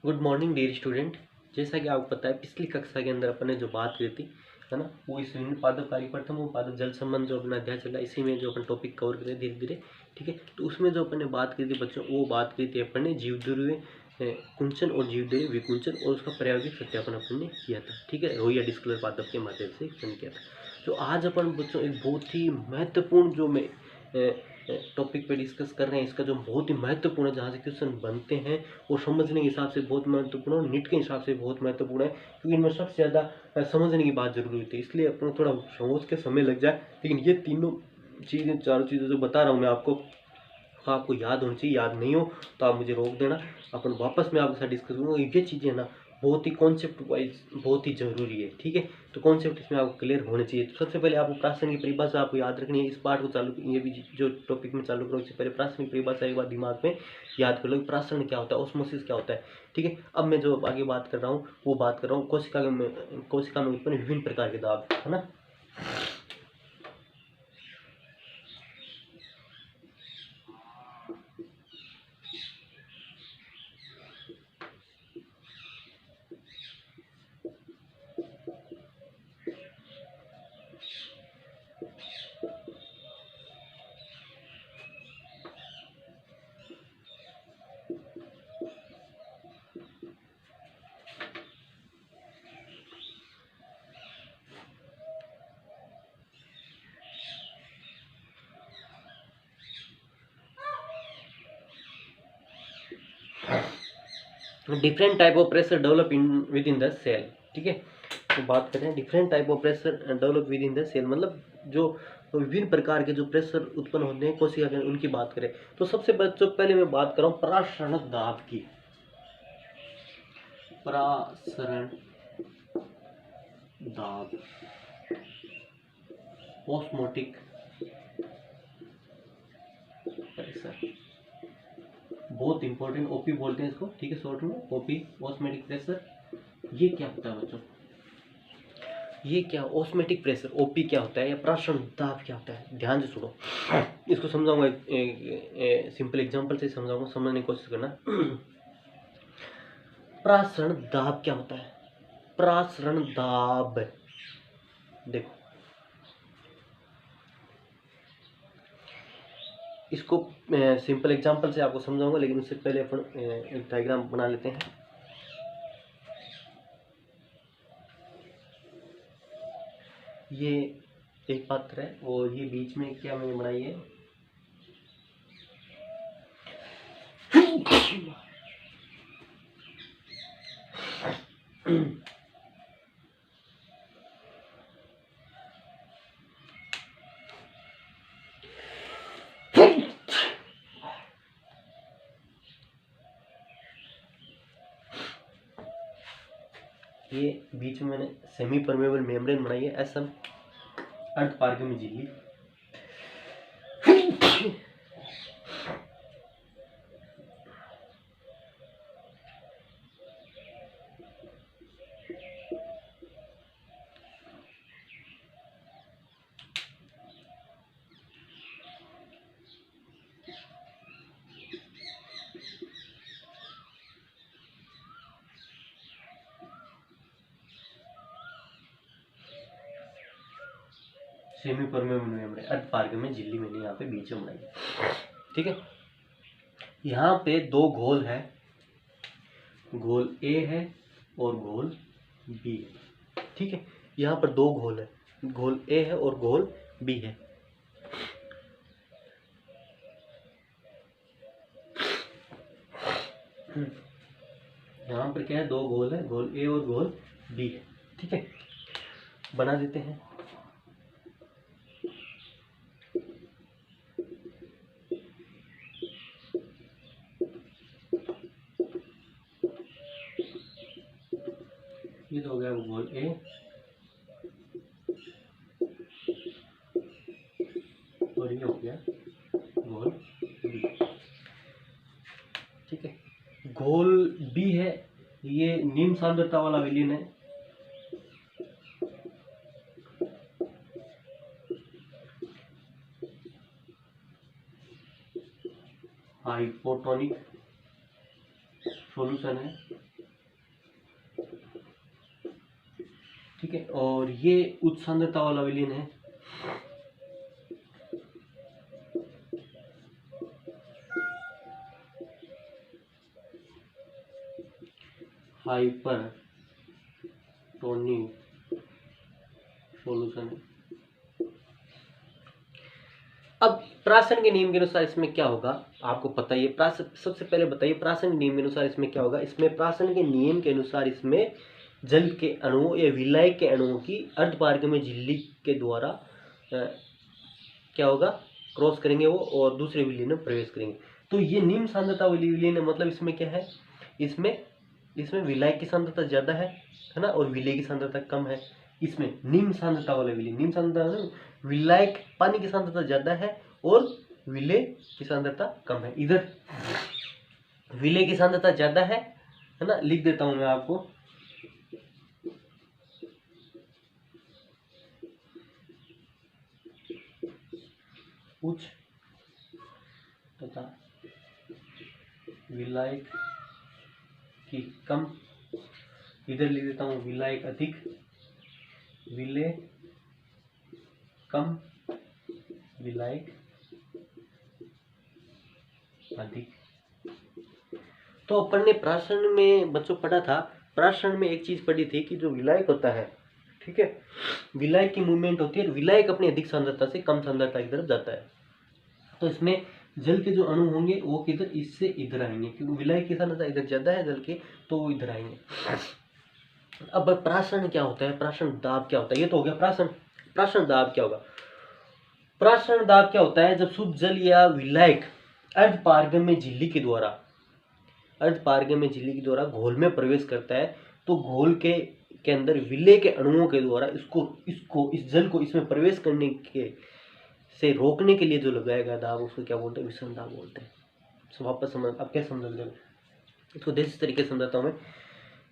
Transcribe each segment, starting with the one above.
Good morning dear student. जैसा कि आपको पता है पिछली कक्षा के अंदर अपन ने जो बात की थी है ना, वो इस पादप कार्य प्रथम वो पादप जल संबंध जो अपना अध्याय चला इसी में जो अपन टॉपिक कवर करें धीरे धीरे। ठीक है, तो उसमें जो अपन ने बात की थी बच्चों, वो बात की थी अपन ने जीवध्रुवीय कुंचन और जीवध्रुवीय विकुंचन और उसका प्रायोगिक सत्यापन अपन ने किया था। ठीक है, रोहिया डिस्कलर पादप के माध्यम से एक्सप्लेन किया था। तो आज अपन बच्चों एक बहुत ही महत्वपूर्ण जो मैं टॉपिक पे डिस्कस कर रहे हैं, इसका जो बहुत ही महत्वपूर्ण है, जहाँ से क्वेश्चन बनते हैं वो समझने के हिसाब से बहुत महत्वपूर्ण और नीट के हिसाब से बहुत महत्वपूर्ण है, क्योंकि इनमें सबसे ज़्यादा समझने की बात जरूरी होती है। इसलिए अपना थोड़ा समझ के समय लग जाए, लेकिन ये तीनों चीज़ें चारों चीज़ें जो बता रहा हूँ मैं आपको, तो आपको याद होनी चाहिए। याद नहीं हो तो आप मुझे रोक देना, अपन वापस मैं आपके साथ डिस्कस करूँगा। ये चीज़ें ना बहुत ही कॉन्सेप्ट वाइज बहुत ही जरूरी है। ठीक है, तो कॉन्सेप्ट इसमें आपको क्लियर होने चाहिए। तो सबसे पहले आपको प्रासंगिक की परिभाषा आपको याद रखनी है। इस पार्ट को चालू, ये भी जो टॉपिक में चालू करो इससे पहले प्रासंगिक परिभाषा एक बार दिमाग में याद कर लो। प्रासंग क्या होता है, ऑस्मोसिस क्या होता है। ठीक है, अब मैं जो आगे बात कर रहा हूँ वो बात कर रहा हूँ कोशिका में उत्पन्न विभिन्न प्रकार के दाब, है ना। Different type of pressure develop in within the cell. ठीक है, तो बात करें different type of pressure develop within the cell, मतलब जो विभिन्न प्रकार के जो प्रेशर उत्पन्न होते हैं कोशिका के, उनकी बात करें तो सबसे पहले मैं बात कर रहा हूँ परासरण दाब की। परासरण दाब, ऑस्मोटिक प्रेशर, बहुत इंपॉर्टेंट, ओपी बोलते हैं इसको। ठीक है, शॉर्ट में ओपी, ऑस्मोटिक प्रेशर। ये क्या होता है बच्चों, ये क्या ऑस्मेटिक प्रेशर ओपी क्या होता है, या प्रासरण दाब क्या होता है, ध्यान से सुनो। इसको समझाऊंगा एक सिंपल एग्जांपल से समझाऊंगा, समझने की कोशिश करना। प्रासरण दाब क्या होता है, प्रासरण दाब देखो, इसको सिंपल एग्जांपल से आपको समझाऊंगा, लेकिन उससे पहले अपन एक डायग्राम बना लेते हैं। ये एक पात्र है और ये बीच में क्या मैंने बनाई है, ये बीच में मैंने सेमी परमेबल मेम्ब्रेन बनाई है, एसएम अर्ध पारगम्य झिल्ली। सेमी परमेबल मेम्ब्रेन अर्ध पारगम्य झिल्ली मैंने यहाँ पे बीच में बनाई। ठीक है, यहाँ पे दो घोल है, घोल ए है और घोल बी है। ठीक है, यहाँ पर दो घोल है, घोल ए है और घोल बी है। यहाँ पर क्या है, दो घोल है, घोल ए और घोल बी है। ठीक है, बना देते हैं। ये तो हो गया घोल ए और ये हो गया घोल बी। ठीक है, घोल बी है, ये निम्न सांद्रता वाला विलीन है, हाइपोटोनिक सॉल्यूशन है। ठीक है, और ये उच्च सांद्रता वाला विलीन है। हाइपर टोनिक सॉल्यूशन है। अब प्राशन के नियम के अनुसार इसमें क्या होगा आपको पता ही है। सबसे पहले बताइए प्राशन के नियम के अनुसार इसमें क्या होगा। इसमें प्राशन के नियम के अनुसार इसमें जल के अणुओं या विलायक के अणुओं की अर्धपारगम्य झिल्ली के द्वारा क्या होगा, क्रॉस करेंगे वो और दूसरे विलीन में प्रवेश करेंगे। तो ये निम्न सांद्रता वाली विलीन है, मतलब इसमें क्या है, इसमें विलायक की सांद्रता ज्यादा है ना, और विलेय की सांद्रता कम है। इसमें निम्न सांद्रता वाला विलीन, निम्न सांद्रता विलायक पानी की सांद्रता ज्यादा है और विलेय की सांद्रता कम है। इधर विलेय की सांद्रता ज्यादा है ना, लिख देता हूं मैं आपको। उच्च तथा विलायक की कम, इधर लिख देता हूं विलायक अधिक, विलेय कम, विलायक अधिक। तो अपन ने प्राशन में बच्चों पढ़ा था, प्राशन में एक चीज पढ़ी थी कि जो विलायक होता है, ठीक है, विलायक की मूवमेंट होती है, विलायक अपनी अधिक सांद्रता से कम सांद्रता की तरफ जाता है। तो इसमें जल के जो अणु होंगे वो किधर, इससे इधर आएंगे, क्योंकि विलायक की सांद्रता इधर ज्यादा है जल के, तो वो इधर आएंगे। अब प्राशन क्या होता है, प्राशन दाब क्या होता है, ये तो हो गया प्राशन। प्राशन दाब क्या होगा, प्राशन दाब क्या होता है, जब शुद्ध जल या विलायक अर्धपारगम्य झिल्ली के द्वारा घोल में प्रवेश करता है, तो घोल के अंदर विलेय के अणुओं के द्वारा इस जल को इसमें प्रवेश करने के से रोकने के लिए जो लगाया गया दाब, उसको क्या बोलते हैं, विसरण दाब बोलते हैं। तो वापस समझ, अब क्या समझ लो इसको देश तरीके से समझाता हूँ मैं।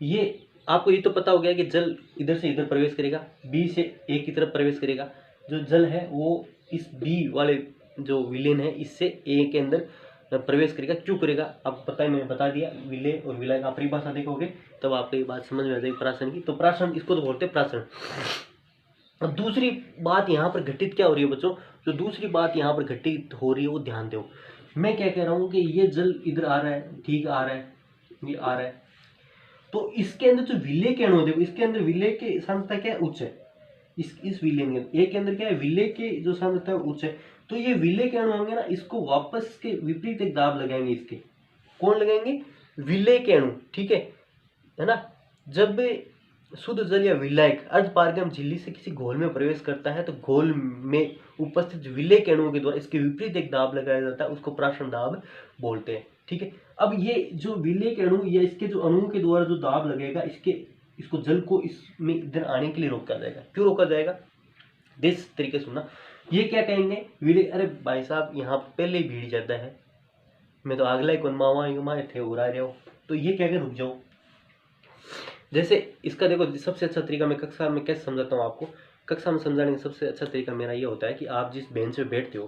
ये आपको ये तो पता हो गया कि जल इधर से इधर प्रवेश करेगा, बी से ए की तरफ प्रवेश करेगा। जो जल है वो इस बी वाले जो विलेन है इससे ए के अंदर प्रवेश करेगा। क्यों करेगा आपको पता है, मैंने बता दिया। विलेय और विलायक आप परिभाषा देखोगे तब आपको ये बात समझ में आ जाएगी प्राशन की। तो प्राशन, इसको तो बोलते हैं प्राशन। अब दूसरी बात यहाँ पर घटित क्या हो रही है बच्चों, जो दूसरी बात यहाँ पर घटित हो रही है वो ध्यान दो। मैं क्या कह रहा हूँ कि ये जल इधर आ रहा है, ठीक आ रहा है, ये आ रहा है, तो इसके अंदर जो विलेय के अणु देखो, इसके अंदर विलेय की सांद्रता क्या है, उच्च है। इस विलेय के अंदर, एक के अंदर क्या है, विलेय के जो सांद्रता है उच्च है। तो ये विलेय के अणु होंगे ना, इसको वापस के विपरीत एक दाब लगाएंगे। इसके कौन लगाएंगे, विलेय के अणु, ठीक है ना। जब शुद्ध जल या विलायक अर्धपारगम्य झिल्ली से किसी घोल में प्रवेश करता है, तो घोल में उपस्थित विलेय के अणुओं के द्वारा इसके विपरीत एक दाब लगाया जाता है, उसको प्राशन दाब बोलते हैं, ठीक है। अब ये जो विलेय के अणु या इसके जो अणुओं के द्वारा जो दाब लगेगा, इसको जल को इसमें इधर आने के लिए रोका जाएगा। क्यों रोका जाएगा, इस तरीके सुनना। ये क्या कहेंगे, विलेय, अरे भाई साहब यहाँ पहले ही भीड़ ज्यादा है, मैं तो अगला ही कौन मावा थे उड़ा रहे हो, तो ये क्या रुक जाओ। जैसे इसका देखो, सबसे अच्छा तरीका मैं कक्षा में कैसे समझाता हूँ आपको। कक्षा में समझाने का सबसे अच्छा तरीका मेरा ये होता है कि आप जिस बेंच पे बैठते हो,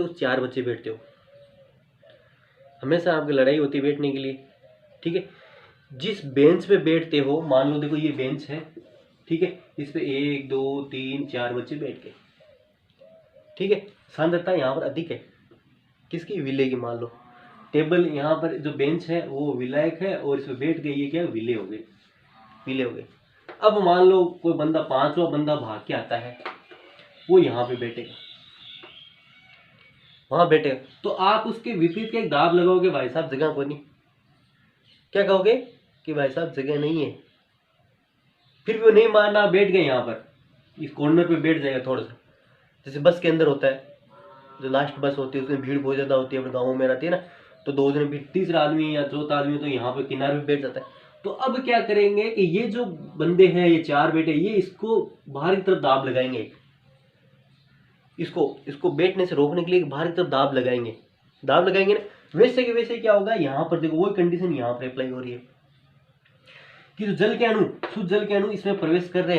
उस 4 बच्चे बैठते हो, हमेशा आपकी लड़ाई होती है बैठने के लिए, ठीक है। जिस बेंच पे बैठते हो, मान लो देखो ये बेंच है, ठीक है, इस पे 1 2 3 4 बच्चे बैठ गए, ठीक है। सांद्रता यहाँ पर अधिक है, किसकी, विलेय की। मान लो टेबल यहाँ पर जो बेंच है वो विलायक है और इसमें बैठ गई, ये क्या विलेय हो गए। अब मान लो कोई बंदा, 5वां बंदा भाग के आता है, वो यहाँ पे बैठेगा, वहां बैठेगा, तो आप उसके विपरीत का एक दाब लगाओगे, भाई साहब जगह को नहीं, क्या कहोगे कि भाई साहब जगह नहीं है। फिर भी वो नहीं मानना, बैठ गए यहाँ पर, इस कॉर्नर पे बैठ जाएगा थोड़ा सा। जैसे बस के अंदर होता है, जो लास्ट बस होती है उसमें भीड़ बहुत ज्यादा होती है, अपने गाँव में रहती है ना, तो 2 जन भी, तीसरा आदमी या चौथा आदमी तो यहाँ पे किनारे पे बैठ जाता है। तो अब क्या करेंगे कि ये जो बंदे हैं, ये 4 बेटे, ये इसको बाहर की तरफ दाब लगाएंगे, इसको बैठने से रोकने के लिए बाहर की तरफ दाब लगाएंगे ना। वैसे कि वैसे क्या होगा, यहाँ पर देखो वही कंडीशन यहाँ पर अप्लाई हो रही है कि जो जल के अणु, शुद्ध जल के अणु इसमें प्रवेश कर रहे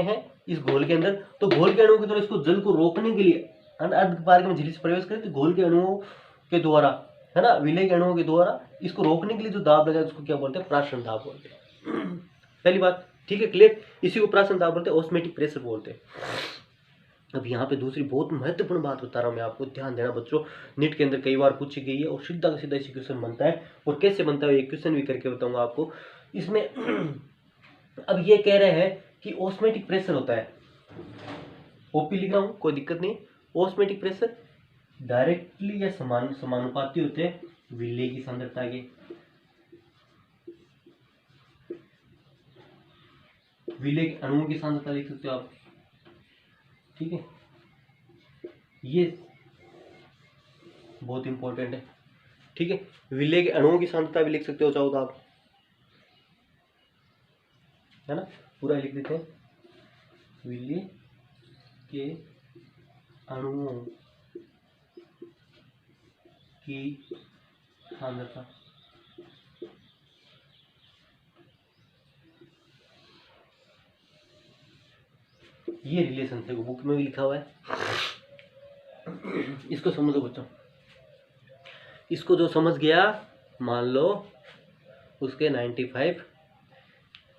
हैं, इस घोल के अंदर, तो घोल के अणुओं की तरह इसको जल को रोकने के लिए अर्धपारगम्य झिल्ली से प्रवेश करें, तो घोल के अणुओं के द्वारा है ना, विलेय के अणुओं के द्वारा इसको रोकने के लिए जो दाब लगा उसको क्या बोलते हैं, प्राशन दाब बोलते हैं। पहली बात, ठीक है, क्लियर। इसी को प्राशन दाब बोलते हैं, ऑस्मेटिक प्रेशर बोलते हैं। अब यहाँ पे दूसरी बहुत महत्वपूर्ण बात बता रहा हूँ मैं आपको, ध्यान देना बच्चों, नीट के अंदर कई बार पूछी गई है और सीधा का सीधा इसी क्वेश्चन बनता है, और कैसे बनता है ये क्वेश्चन भी करके बताऊंगा आपको इसमें। अब ये कह रहे हैं कि ऑस्मेटिक प्रेशर होता है, ओपी लिख रहा हूँ, कोई दिक्कत नहीं। ऑस्मेटिक प्रेशर डायरेक्टली या समानुपाती होते हैं विलेय की सांद्रता के। विलेय के अणुओं की सांद्रता लिख सकते हो आप, ठीक है, ये बहुत इंपॉर्टेंट है, ठीक है। विलेय के अणुओं की सांद्रता भी लिख सकते हो चाहो तो आप, है ना, पूरा लिख देते हैं, विलेय के अणुओं की सांद्रता। ये रिलेशन है, बुक में भी लिखा हुआ है, इसको समझो बच्चों। इसको जो समझ गया, मान लो उसके 95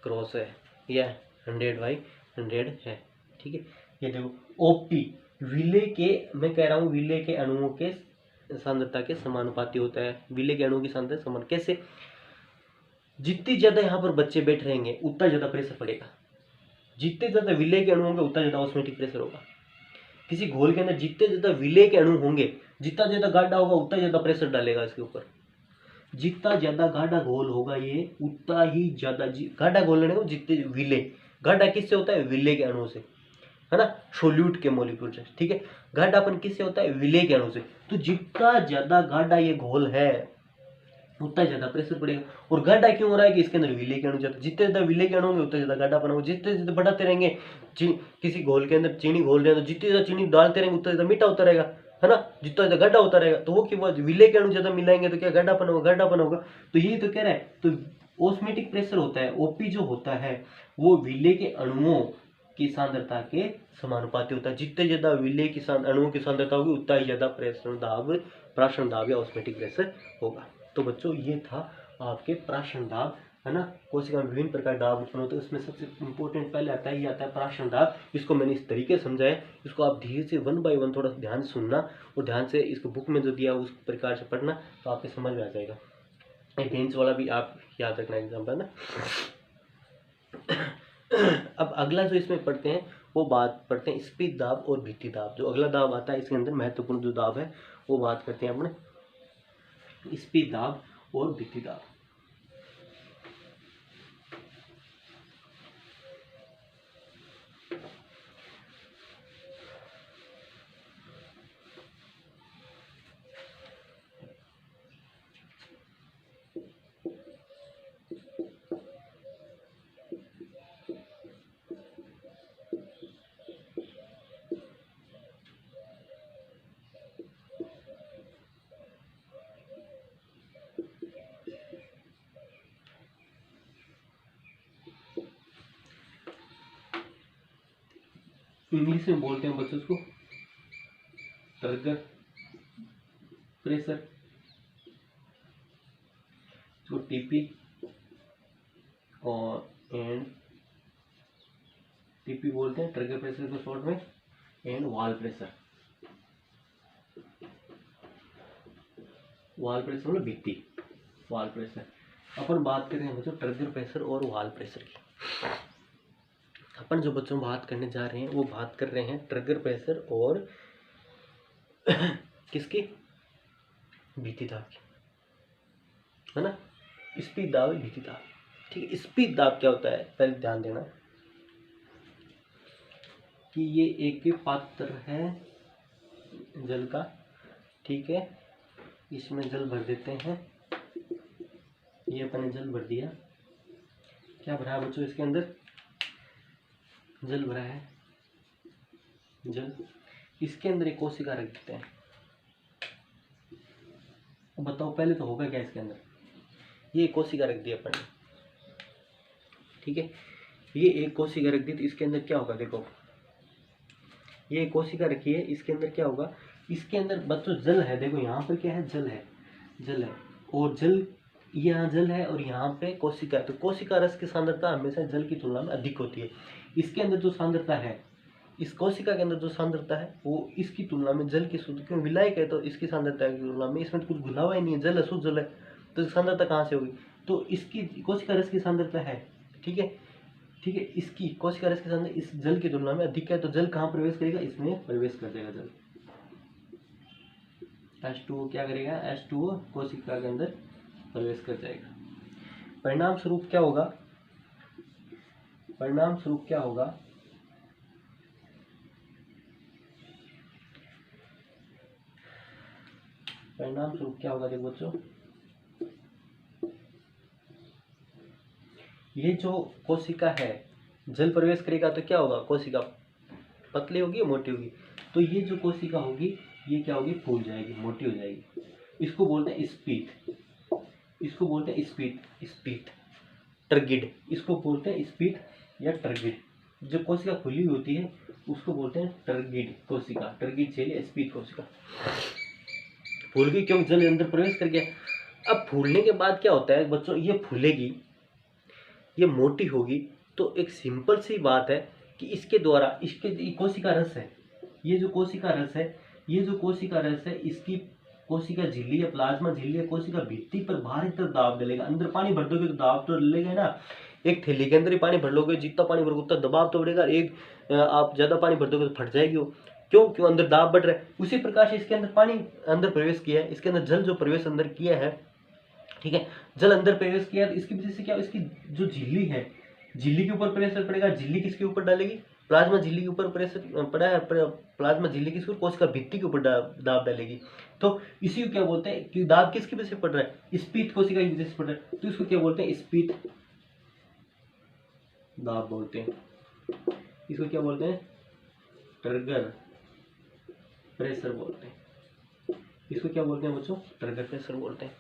क्रॉस है या 100/100 है, ठीक है। ये देखो ओपी विलेय के, मैं कह रहा हूँ विलेय के अणुओं के सांद्रता के समानुपाती होता है। विलेय के अणुओं की सांद्रता समान कैसे, जितनी ज्यादा यहाँ पर बच्चे बैठ रहेंगे उतना ज्यादा प्रेशर पड़ेगा, जितने ज्यादा विलेय के अणु होंगे उतना ज्यादा ऑस्मेटिक प्रेशर होगा। किसी घोल के अंदर जितने ज्यादा विलेय के अणु होंगे, जितना ज्यादा गाढ़ा होगा उतना ज्यादा प्रेशर डालेगा इसके ऊपर। जितना ज्यादा गाढ़ा घोल होगा ये उतना ही ज्यादा गाढ़ा घोल लेने को, जितने विलेय, गाढ़ा किससे होता है, विलेय के अणु से, है ना, सोल्यूट के मॉलिक्यूल से, ठीक है। गाढ़ापन किससे होता है, विलेय के अणु से। तो जितना ज्यादा गाढ़ा ये घोल है उतना ज्यादा प्रेशर पड़ेगा। और गाढ़ा क्यों हो रहा है कि इसके अंदर विलेय के अणु ज्यादा, जितने ज्यादा विलेय के अणु होंगे उतना ज्यादा गाढ़ापन होगा। जितने ज्यादा बढ़ाते रहेंगे, किसी घोल के अंदर चीनी घोल रहे हैं तो जितनी ज्यादा चीनी डालते रहेंगे उतना ज्यादा मीठा होता रहेगा, है ना, जितना ज्यादा गाढ़ा होता रहेगा। तो वो कि विलेय के अणु ज्यादा मिलाएंगे तो क्या गाढ़ापन होगा, गाढ़ापन होगा। तो ये तो कह रहा है, तो ऑस्मेटिक प्रेशर होता है, ओपी जो होता है वो विलेय के अणुओं की सांद्रता के समानुपाती होता है। जितने ज्यादा विलेय की अणुओं की सांद्रता होगी उतना ही ज्यादा प्रेशर दाब, प्राशन दाब या ऑस्मेटिक प्रेशर होगा। तो बच्चों ये था आपके प्राशन दाब, है ना। कोशिका में विभिन्न प्रकार दाब उत्पन्न होते हैं, उसमें सबसे इंपॉर्टेंट पहले आता है, ये आता है प्राशन दाब। इसको मैंने इस तरीके से समझाया, इसको आप धीरे से 1 बाय 1 थोड़ा ध्यान से सुनना और ध्यान से इसको बुक में जो दिया उस प्रकार से पढ़ना, तो आपके समझ में आ जाएगा। बेंच वाला भी आप याद रखना एग्जाम पर ना। अब अगला जो इसमें पढ़ते हैं वो बात पढ़ते हैं स्पीड दाब और भित्ति दाब। जो अगला दाब आता है इसके अंदर महत्वपूर्ण जो दाब है वो बात करते हैं अपने स्पीड दाब और भित्ति दाब। इंग्लिश में बोलते हैं बच्चों उसको ट्रिगर प्रेशर, तो टीपी और एंड टीपी बोलते हैं ट्रिगर प्रेशर को शॉर्ट में, and wall pressure. Wall pressure मतलब भित्ति, वॉल प्रेशर। अपन बात कर रहे हैं बच्चों ट्रिगर प्रेशर और वॉल प्रेशर की। अपन जो बच्चों बात करने जा रहे हैं वो बात कर रहे हैं ट्रिगर प्रेशर और किसकी, भित्ति दाब की, है ना। स्पीड दाब, भित्ति दाब, ठीक है। स्पीड दाब क्या होता है पहले ध्यान देना कि ये एक पात्र है जल का, ठीक है, इसमें जल भर देते हैं। ये अपने जल भर दिया, क्या भरा है बच्चों इसके अंदर, जल भरा है, जल। इसके अंदर एक कोशिका रख देते हैं। बताओ पहले तो होगा क्या इसके अंदर, ये कोशिका रख दी अपन ने, ठीक है। ये एक कोशिका रख दी तो इसके अंदर क्या होगा, देखो ये कोशिका रखी है, इसके अंदर क्या होगा, इसके अंदर बच्चों जल है। देखो यहाँ पर क्या है, जल है। जल है, और जल यहाँ जल है और यहाँ पे कोशिका है, तो कोशिका रस की सांद्रता हमेशा जल की तुलना में अधिक होती है। इसके अंदर जो सांद्रता है, इस कोशिका के अंदर जो सांद्रता है वो इसकी तुलना में जल की शुद्ध, क्यों विलायक है तो इसकी सांद्रता की तुलना में, इसमें तो कुछ घुला हुआ ही नहीं है, जल है, शुद्ध जल है, तो सांद्रता कहाँ से होगी, तो इसकी कोशिका रस की सांद्रता है, ठीक है, ठीक है, इसकी कोशिका रस की सांद्रता इस जल की तुलना में अधिक है, तो जल कहाँ प्रवेश करेगा, इसमें प्रवेश कर देगा जल। H2O क्या करेगा, H2O कोशिका के अंदर प्रवेश कर जाएगा। परिणाम स्वरूप क्या होगा, परिणाम स्वरूप क्या होगा, परिणाम स्वरूप क्या होगा, देखो बच्चों, ये जो कोशिका है जल प्रवेश करेगा तो क्या होगा, कोशिका पतली होगी या मोटी होगी, तो ये जो कोशिका होगी ये क्या होगी, फूल जाएगी, मोटी हो जाएगी। इसको बोलते हैं स्पीत, इसको बोलते हैं स्पीत, स्पीत टर्गिड, इसको बोलते हैं स्पीत या टर्गिड। जो कोशिका खुली होती है उसको बोलते हैं टर्गिड कोशिका, टर्गिड चलिए स्पीत कोशिका। फूल गई क्योंकि जल अंदर प्रवेश कर गया। अब फूलने के बाद क्या होता है बच्चों, ये फूलेगी, ये मोटी होगी, तो एक सिंपल सी बात है कि इसके द्वारा, इसके कोशिका रस है, ये जो कोशिका रस है, ये जो कोशिका रस है, इसकी कोशिका झिल्ली या प्लाज्मा झिल्ली या कोशिका भित्ति पर बाहरी तरफ दाब डालेगा। अंदर पानी भर दोगे तो दाब तो डलेगा ना, एक थैली के अंदर ही पानी भर लोगे, जितना पानी भरोगे उतना दबाव तो बढ़ेगा, एक आप ज्यादा पानी भर दोगे तो फट जाएगी वो, क्यों क्यों अंदर दाब बढ़ रहा है। उसी प्रकार से इसके अंदर पानी अंदर प्रवेश किया है, इसके अंदर जल जो प्रवेश अंदर किया है, ठीक है, जल अंदर प्रवेश किया, तो इसकी वजह से क्या, इसकी जो झिल्ली है, झिल्ली के ऊपर प्रेशर पड़ेगा, झिल्ली किसके ऊपर डालेगी, प्लाज्मा झिल्ली के ऊपर प्रेशर पड़ा है, प्लाज्मा झिल्ली किसके ऊपर, कोशिका भित्ति के ऊपर दाब डालेगी। तो इसी को क्या बोलते हैं कि दाब किसकी वजह से पड़ रहा है, स्पीत कोशिका की वजह से पड़ रहा है, तो इसको क्या बोलते हैं, स्पीत दाब बोलते हैं। इसको क्या बोलते हैं, टर्गर प्रेशर बोलते हैं। इसको क्या बोलते हैं बच्चों, टर्गर प्रेशर बोलते हैं।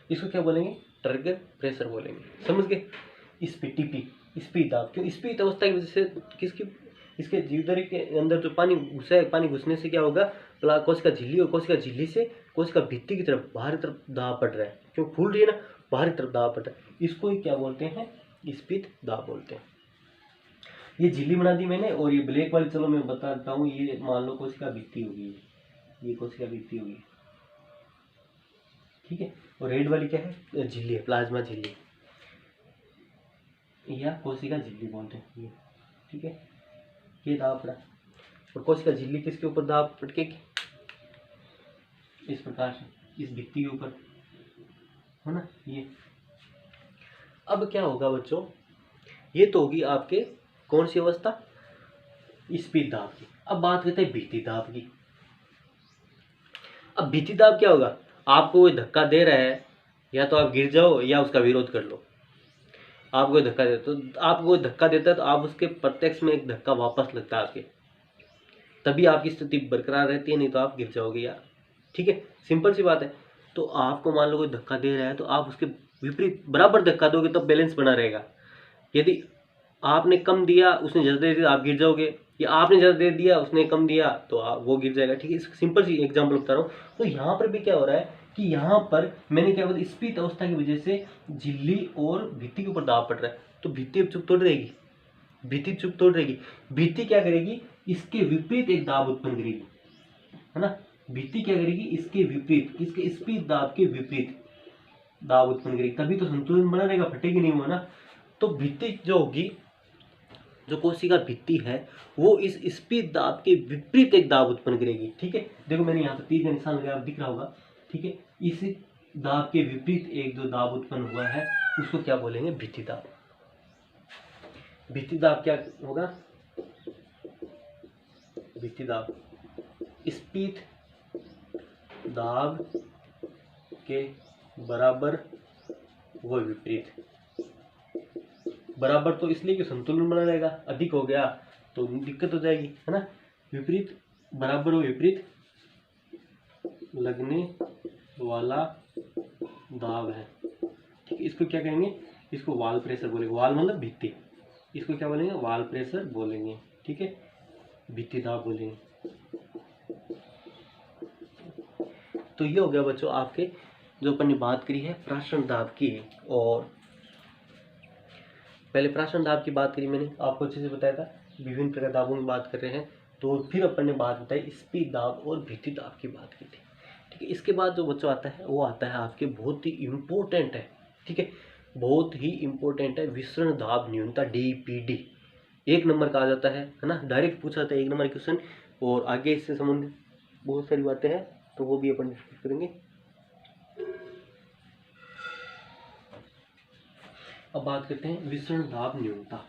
इसको क्या बोलेंगे, टर्गर प्रेशर बोलेंगे, समझ गए। स्पीड टीपी, स्पीड दाब, क्यों स्पीड अवस्था की वजह से किसकी, इसके जीवधरी के अंदर जो पानी घुसा है, पानी घुसने से क्या होगा, कोशिका झिल्ली और कोशिका झिल्ली से कोशिका भित्ति की तरफ बाहरी तरफ दाब पड़ रहा है, क्यों फूल रही है ना, बाहरी तरफ दाब पड़ रहा है, इसको ही क्या बोलते हैं, स्पीड दाब बोलते हैं। ये झिल्ली बना दी मैंने, और ये ब्लैक वाली चलो मैं बता देता हूँ, ये मान लो कोशिका भित्ति होगी, ये कोशिका भित्ति होगी, ठीक है, और रेड वाली क्या है, झिल्ली है, प्लाज्मा झिल्ली या कोशिका झिल्ली बोलते हैं ये, ठीक है, ये दाब पड़ा, और कोशिका झिल्ली किसके ऊपर दाब पड़केगी, इस प्रकार से इस भित्ति के ऊपर, है ना ये। अब क्या होगा बच्चों, ये तो होगी आपके कौन सी अवस्था, स्पीड दाब की। अब बात करते हैं भित्ति दाब की। अब भित्ति दाब क्या होगा, आपको कोई धक्का दे रहा है, या तो आप गिर जाओ या उसका विरोध कर लो। आपको कोई धक्का देता तो आपको कोई धक्का देता है तो आप उसके प्रत्यक्ष में एक धक्का वापस लगता है आपके, तभी आपकी स्थिति बरकरार रहती है, नहीं तो आप गिर जाओगे यार, ठीक है, सिंपल सी बात है। तो आपको मान लो कोई धक्का दे रहा है तो आप उसके विपरीत बराबर धक्का दोगे तो बैलेंस बना रहेगा। यदि आपने कम दिया उसने ज़्यादा दे दिया आप गिर जाओगे, या आपने ज़्यादा दे दिया उसने कम दिया तो वो गिर जाएगा, ठीक है। सिंपल सी एग्जाम्पल बता रहा हूँ। तो यहाँ पर भी क्या हो रहा है कि यहाँ पर मैंने क्या बोला, स्पीत अवस्था की वजह से झिल्ली और भित्ति के ऊपर दाब पड़ रहा है, तो भित्ति अब चुप तोड़ देगी, भित्ति चुप तोड़ देगी, भित्ति क्या करेगी, इसके विपरीत एक दाब उत्पन्न करेगी, है ना। भित्ति क्या करेगी, इसके विपरीत, इसके स्पीत दाब के विपरीत दाब उत्पन्न करेगी, तभी तो संतुलन बना रहेगा, फटेगी नहीं वो ना। तो भित्ति जो होगी, जो कोशिका भित्ति है वो इस स्पीड दाब के विपरीत एक दाब उत्पन्न करेगी, ठीक है। देखो मैंने यहाँ पर तीर का निशान लगाया, दिख रहा होगा, ठीक है। इस दाब के विपरीत एक जो दाब उत्पन्न हुआ है उसको क्या बोलेंगे, भित्ति दाब। भित्ति दाब क्या होगा, भित्ति दाब स्पीड दाब के बराबर व विपरीत। बराबर तो इसलिए कि संतुलन बना रहेगा, अधिक हो गया तो दिक्कत हो जाएगी, है ना। विपरीत, बराबर व विपरीत लगने वाला दाब है, ठीक है। इसको क्या कहेंगे, इसको वाल प्रेशर बोलेंगे, वाल मतलब भित्ति, इसको क्या बोलेंगे, वाल प्रेशर बोलेंगे, ठीक है, भित्ति दाब बोलेंगे। तो ये हो गया बच्चों आपके जो अपन ने बात करी है प्राशन दाब की। और पहले प्राशन दाब की बात करी मैंने, आपको अच्छे से बताया था, विभिन्न प्रकार दाबों की बात कर रहे हैं। तो फिर अपन ने बात बताई स्पीड दाब और भित्ति दाब की बात की थी। ठीक है, इसके बाद जो बच्चों आता है वो आता है आपके बहुत ही इम्पोर्टेंट है, ठीक है, बहुत ही इम्पोर्टेंट है विसरण दाब न्यूनता DPD। 1 नंबर का आ जाता है ना, डायरेक्ट पूछा जाता है 1 नंबर क्वेश्चन। और आगे इससे संबंधित बहुत सारी बातें हैं तो वो भी अपन डिस्कस करेंगे। अब बात करते हैं विसरण दाब न्यूनता।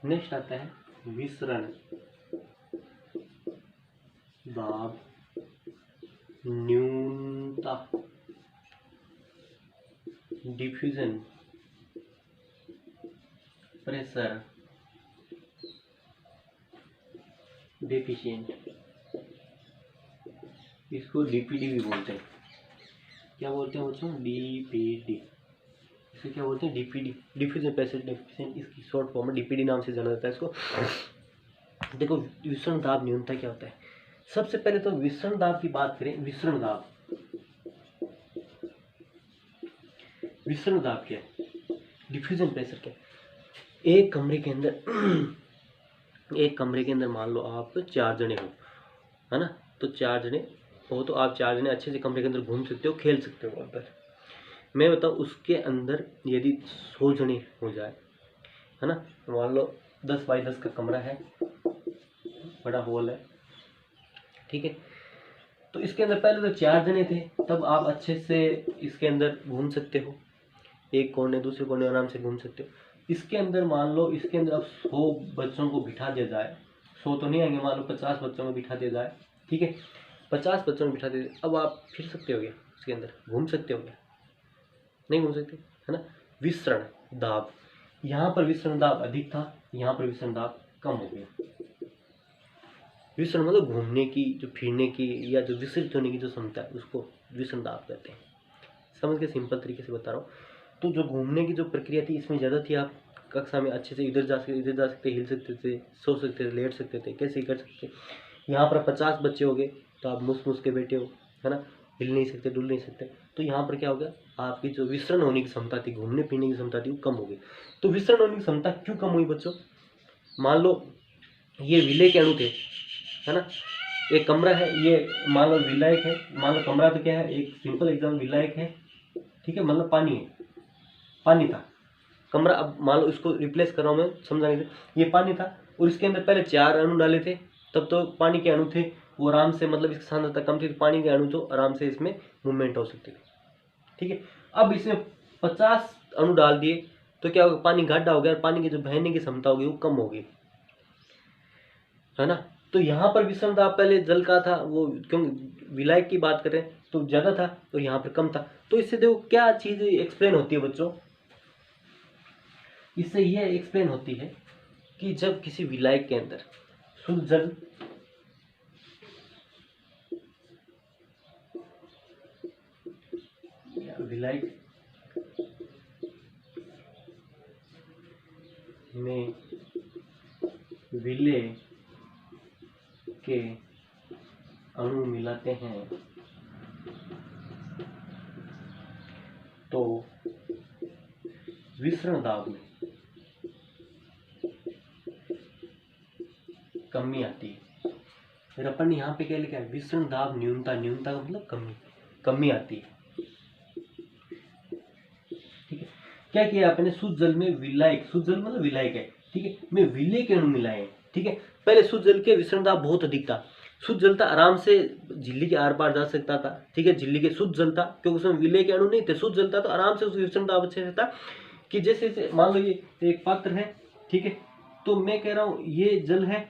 नेक्स्ट आता है विसरण दाब न्यूनता, डिफ्यूजन प्रेशर डेफिशिएंट, इसको DPD भी बोलते हैं। क्या बोलते हैं बच्चों? DPD। इसे क्या बोलते हैं? DPD, डिफ्यूजन प्रेशर डेफिशिएंट, इसकी शॉर्ट फॉर्म है, DPD नाम से जाना जाता है इसको। देखो विसरण दाब न्यूनता क्या होता है। सबसे पहले तो विसरण दाब की बात करें, विसरण दाब, विसरण दाब क्या है, डिफ्यूजन प्रेशर क्या है। एक कमरे के अंदर मान लो आप 4 जने हो, है ना, तो 4 जने हो तो आप 4 जने अच्छे से कमरे के अंदर घूम सकते हो, खेल सकते हो अंदर। मैं बताऊँ उसके अंदर यदि 100 जने हो जाए, है ना, मान लो 10 बाई 10 का कमरा है, बड़ा हॉल है, ठीक है, तो इसके अंदर पहले तो 4 जने थे, तब आप अच्छे से इसके अंदर घूम सकते हो, एक कोने दूसरे कोने आराम से घूम सकते हो। इसके अंदर मान लो इसके अंदर अब 100 बच्चों को बिठा दिया जाए, 100 तो नहीं आएंगे, मान लो 50 बच्चों को बिठा दिया जाए, ठीक है, 50 बच्चों को बिठा दिया, अब आप फिर सकते हो क्या उसके अंदर, घूम सकते हो क्या? नहीं घूम सकते, है ना। विसरण दाब, यहाँ पर विसरण दाब अधिक था, यहाँ पर विसरण दाब कम हो गया। विसरण मतलब घूमने की, जो फिरने की या जो विसरित होने की जो क्षमता है उसको विसरण दाब कहते हैं। समझ के सिंपल तरीके से बता रहा हूँ। तो जो घूमने की जो प्रक्रिया थी इसमें ज़्यादा थी, आप कक्षा में अच्छे से इधर जा सकते, हिल सकते थे, सो सकते थे, लेट सकते थे, कैसे कर सकते थे। यहाँ पर 50 बच्चे हो गए तो आप मुस के बैठे हो, है ना, हिल नहीं सकते, डुल नहीं सकते, तो यहाँ पर क्या हो गया, आपकी जो विसरण होने की क्षमता थी, घूमने फिरने की क्षमता थी, वो कम हो गई। तो विसरण होने की क्षमता क्यों कम हुई बच्चों? मान लो ये विलय के अणु थे, है ना, एक कमरा है, ये मान लो विलायक है, मान लो कमरा तो क्या है, एक सिंपल एग्जाम विलायक है, ठीक है, मतलब पानी है, पानी था कमरा। अब मान लो इसको रिप्लेस कर रहा हूँ मैं समझाने से, ये पानी था और इसके अंदर पहले 4 अणु डाले थे, तब तो पानी के अणु थे, वो आराम से, मतलब इसकी सांद्रता कम थी तो पानी के अणु तो आराम से इसमें मूवमेंट हो सकते थे, ठीक है। अब इसमें 50 अणु डाल दिए तो क्या होगा, पानी गाढ़ा हो गया और पानी की जो बहने की क्षमता होगी वो कम होगी, है ना। तो यहाँ पर विसरण दाब पहले जल का था, वो क्यों विलायक की बात करें तो ज़्यादा था और यहाँ पर कम था। तो इससे देखो क्या चीज़ एक्सप्लेन होती है बच्चों, इससे यह एक्सप्लेन होती है कि जब किसी विलायक के अंदर शुद्ध जल विलायक में विलेय के अणु मिलाते हैं तो विसरण दाब में कमी आती है। फिर अपन यहाँ पे क्या लिखा है, विसरण दाब न्यूनता, न्यूनता का मतलब कमी, कमी आती है, ठीक है। क्या किया आपने, शुद्ध जल में विलायक, शुद्ध जल मतलब विलायक है, ठीक है, में विलेय के अणु मिलाए हैं, ठीक है। पहले शुद्ध जल के विसरण दाब बहुत अधिक था, शुद्ध जल था आराम से झिल्ली के आर पार जा सकता था, ठीक है, झिल्ली के शुद्ध जल था क्योंकि उसमें विलेय के अणु नहीं थे, शुद्ध जल था तो आराम से उस विसरण दाब अच्छे से था। कि जैसे मान लो ये एक पात्र है, ठीक है, तो मैं कह रहा हूँ ये जल है,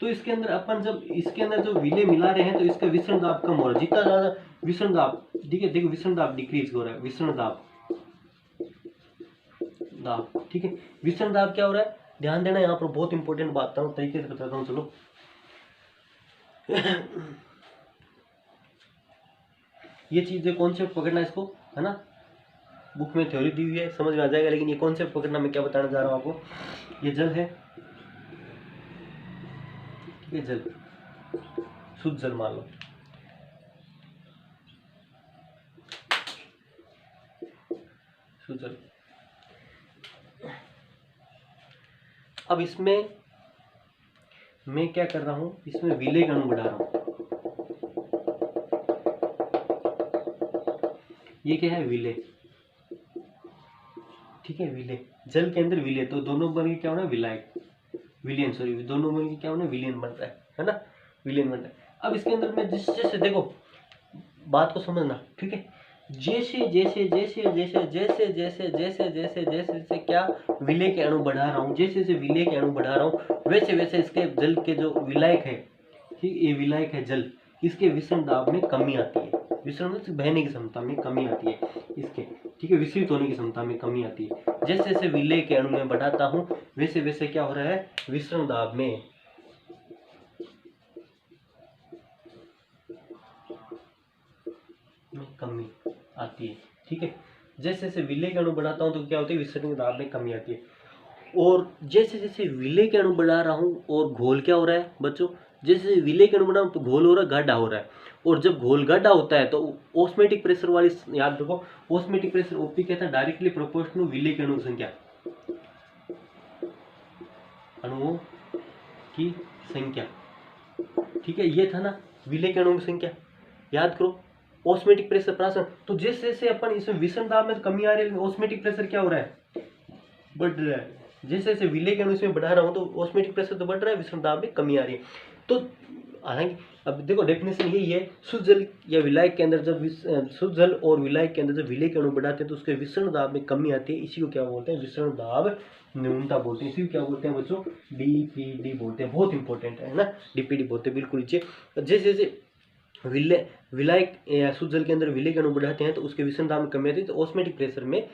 तो इसके अंदर अपन जब इसके अंदर जो विलेय मिला रहे हैं तो इसका विसरण दाब कम हो रहा है, जितना ज्यादा विसरण दाब, ठीक है, देखो विसरण दाब डिक्रीज हो रहा है, विसरण दाब दाब, ठीक है। विषम दाब क्या हो रहा है, ध्यान देना, यहाँ पर बहुत इंपॉर्टेंट बात था, तरीके से बताता हूँ, चलो। ये चीज़ें कॉन्सेप्ट पकड़ना इसको, है ना, बुक में थ्योरी दी हुई है, समझ में आ जाएगा, लेकिन ये कॉन्सेप्ट पकड़ना, मैं क्या बताना चाह रहा हूँ आपको। ये जल है, ये जल, शुद्ध जल मान लो, शुद्ध जल। अब इसमें मैं क्या कर रहा हूँ, इसमें विलेय अणु बढ़ा रहा हूँ। ये क्या है, विलेय, ठीक है, विलेय, जल के अंदर विलेय, तो दोनों बन के क्या होना है, विलायक, विलियन, सॉरी, दोनों बन के क्या होना है, विलियन बन रहा है ना, विलियन बन रहा है। अब इसके अंदर मैं जिस जैसे देखो, बात को समझना, ठीक है, जैसे जैसे जैसे जैसे जैसे जैसे जैसे जैसे जैसे क्या विलेय के अणु बढ़ा रहा हूँ, जैसे जैसे विलेय के अणु बढ़ा रहा हूँ, वैसे वैसे इसके जल के जो विलायक है, ठीक, ये विलायक है जल, इसके विषम दाब में कमी आती है, विषम में बहने की क्षमता में कमी आती है इसके, ठीक है, विसरित होने की क्षमता में कमी आती है। जैसे जैसे विलेय के अणु में बढ़ाता हूँ, वैसे वैसे क्या हो रहा है, विषम दाब में कमी आती है, ठीक है। जैसे जैसे विलेय के अणु बढ़ाता हूँ तो क्या होता है, विसरण दाब में कमी आती है। और जैसे जैसे विलेय के अणु बढ़ा रहा हूँ, और घोल क्या हो रहा है बच्चों, जैसे जैसे विलेय के अणु बढ़ा हूँ तो घोल हो रहा है, गाढ़ा हो रहा है, और जब घोल गाढ़ा होता है तो ऑस्मेटिक प्रेशर वाली, याद रखो, ऑस्मेटिक प्रेशर ओपी कहता है डायरेक्टली प्रोपोर्शनल विलेय के अणु की संख्या, अणुओं की संख्या, ठीक है, ये था ना विलेय के अणुओं की संख्या, याद करो, ऑस्मेटिक प्रेशर प्राशन। तो जैसे जैसे अपन इसमें विषम दाब में कमी आ रही है, ऑस्मेटिक प्रेशर क्या हो रहा है, बढ़ रहा है। जैसे जैसे विलेय के अणु इसमें बढ़ा रहा हूँ तो ऑस्मेटिक प्रेशर तो बढ़ रहा है, विषम दाब में कमी आ रही है। तो हालांकि अब देखो डेफिनेशन यही है, शुद्ध जल या विलायक के अंदर जब शुद्ध जल और विलायक के अंदर जब विलेय के अणु बढ़ाते हैं तो उसके विसरण दाब में कमी आती है, इसी को क्या बोलते हैं, विसरण दाब न्यूनता बोलते हैं, इसी को क्या बोलते हैं बच्चों, डीपीडी बोलते हैं, बहुत इंपॉर्टेंट है ना, डीपीडी बोलते हैं, बिल्कुल नीचे। जैसे जैसे विलायक या शुद्ध जल के अंदर विलेय के अणु बढ़ाते हैं तो उसके विषम दाब में कमी आती है, तो ऑस्मेटिक प्रेशर में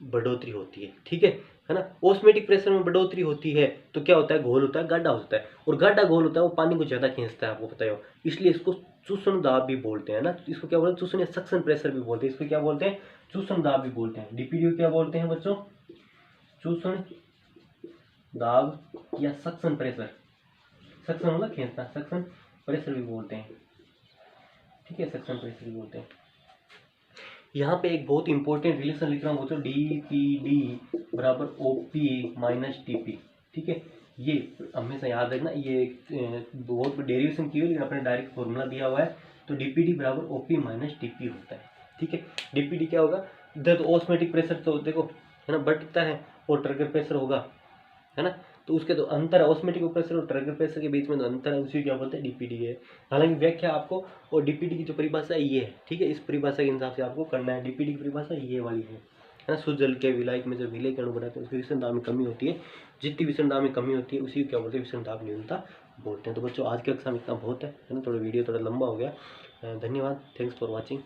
बढ़ोतरी होती है, ठीक है ना। ऑस्मेटिक प्रेशर में बढ़ोतरी होती है तो क्या होता है, घोल होता है, गाढ़ा होता है, और गाढ़ा घोल होता है वो पानी को ज्यादा खींचता है, आपको पता हो, इसलिए इसको चूषण दाब भी बोलते हैं ना, इसको क्या बोलते हैं, चूषण या सक्शन प्रेशर भी बोलते हैं, इसको क्या बोलते हैं, चूषण दाब भी बोलते हैं। डीपीडी को क्या बोलते हैं बच्चों, चूषण दाब या सक्शन प्रेशर, सक्शन मतलब खींचना, सक्शन प्रेशर भी बोलते हैं, ठीक है, सक्शन प्रेशर भी बोलते हैं। यहाँ पे एक बहुत इंपॉर्टेंट रिलेशन लिख रहा हूँ बच्चों, डी पी डी बराबर O P minus T P, ठीक है, ये हमेशा याद रखना, ये बहुत डेरिवेशन की हुई, लेकिन अपने डायरेक्ट फॉर्मूला दिया हुआ है, तो डी पी डी बराबर O P minus T P होता है, ठीक है। डी पी डी क्या होगा, इधर तो ऑस्मेटिक प्रेशर तो देखो है ना बढ़ता है, और ट्रिगर प्रेशर होगा, है ना, तो उसके तो अंतर है, ऑस्मेटिक प्रेशर और ट्रिगर प्रेशर के बीच में तो अंतर है, उसी क्या बोलते हैं, डीपीडी है। हालांकि व्याख्या आपको, और डीपीडी की जो परिभाषा है ये है, ठीक है, इस परिभाषा के हिसाब से आपको करना है, डीपीडी की परिभाषा ये वाली है ना। शुद्ध जल के विलायक में जो विलेय के अणु बढ़ाते हैं उसके विषम दाब में कमी होती है, जितनी विषम दाब में कमी होती है उसी को क्या बोलते हैं, विषम दाब न्यूनता बोलते हैं। तो बच्चों आज के कक्षा में इतना बहुत है ना, थोड़ा वीडियो थोड़ा लंबा हो गया, धन्यवाद, थैंक्स फॉर वॉचिंग।